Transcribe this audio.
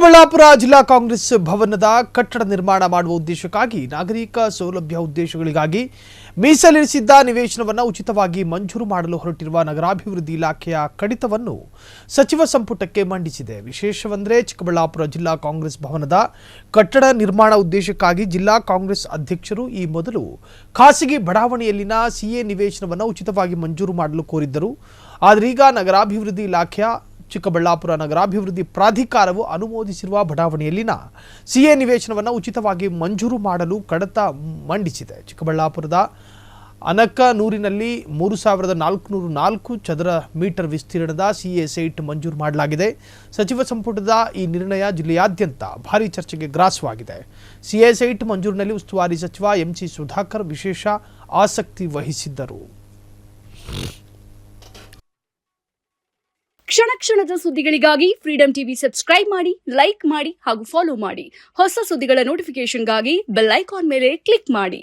ಚಿಕ್ಕಬಳ್ಳಾಪುರ ಜಿಲ್ಲಾ ಕಾಂಗ್ರೆಸ್ ಭವನದ ಕಟ್ಟಡ ನಿರ್ಮಾಣ ಮಾಡುವ ಉದ್ದೇಶಕ್ಕಾಗಿ ನಾಗರಿಕ ಸೌಲಭ್ಯ ಉದ್ದೇಶಗಳಿಗಾಗಿ ಮೀಸಲಿರಿಸಿದ್ದ ನಿವೇಶನವನ್ನು ಉಚಿತವಾಗಿ ಮಂಜೂರು ಮಾಡಲು ಹೊರಟಿರುವ ನಗರಾಭಿವೃದ್ಧಿ ಇಲಾಖೆಯ ಕಡಿತವನ್ನು ಸಚಿವ ಸಂಪುಟಕ್ಕೆ ಮಂಡಿಸಿದೆ. ವಿಶೇಷವೆಂದರೆ ಚಿಕ್ಕಬಳ್ಳಾಪುರ ಜಿಲ್ಲಾ ಕಾಂಗ್ರೆಸ್ ಭವನದ ಕಟ್ಟಡ ನಿರ್ಮಾಣ ಉದ್ದೇಶಕ್ಕಾಗಿ ಜಿಲ್ಲಾ ಕಾಂಗ್ರೆಸ್ ಅಧ್ಯಕ್ಷರು ಈ ಮೊದಲು ಖಾಸಗಿ ಬಡಾವಣೆಯಲ್ಲಿನ ಸಿಎ ನಿವೇಶನವನ್ನು ಉಚಿತವಾಗಿ ಮಂಜೂರು ಮಾಡಲು ಕೋರಿದ್ದರು. ಆದರೆ ಈಗ ನಗರಾಭಿವೃದ್ಧಿ ಇಲಾಖೆಯ ಚಿಕ್ಕಬಳ್ಳಾಪುರ ನಗರಾಭಿವೃದ್ಧಿ ಪ್ರಾಧಿಕಾರವು ಅನುಮೋದಿಸಿರುವ ಬಡಾವಣೆಯಲ್ಲಿನ ಸಿಎ ನಿವೇಶನವನ್ನು ಉಚಿತವಾಗಿ ಮಂಜೂರು ಮಾಡಲು ಕಡತ ಮಂಡಿಸಿದೆ. ಚಿಕ್ಕಬಳ್ಳಾಪುರದ ಅನಕನೂರಿನಲ್ಲಿ 3404 ಚದರ ಮೀಟರ್ ವಿಸ್ತೀರ್ಣದ ಸಿಎ ಸೈಟ್ ಮಂಜೂರು ಮಾಡಲಾಗಿದೆ. ಸಚಿವ ಸಂಪುಟದ ಈ ನಿರ್ಣಯ ಜಿಲ್ಲೆಯಾದ್ಯಂತ ಭಾರೀ ಚರ್ಚೆಗೆ ಗ್ರಾಸವಾಗಿದೆ. ಸಿಎ ಸೈಟ್ ಮಂಜೂರಿನಲ್ಲಿ ಉಸ್ತುವಾರಿ ಸಚಿವ ಎಂಸಿ ಸುಧಾಕರ್ ವಿಶೇಷ ಆಸಕ್ತಿ ವಹಿಸಿದ್ದರು. ಕ್ಷಣ ಕ್ಷಣದ ಸುದ್ದಿಗಳಿಗಾಗಿ ಫ್ರೀಡಂ ಟಿವಿ ಸಬ್ಸ್ಕ್ರೈಬ್ ಮಾಡಿ, ಲೈಕ್ ಮಾಡಿ ಹಾಗೂ ಫಾಲೋ ಮಾಡಿ. ಹೊಸ ಸುದ್ದಿಗಳ ನೋಟಿಫಿಕೇಶನ್ಗಾಗಿ ಬೆಲ್ ಐಕಾನ್ ಮೇಲೆ ಕ್ಲಿಕ್ ಮಾಡಿ.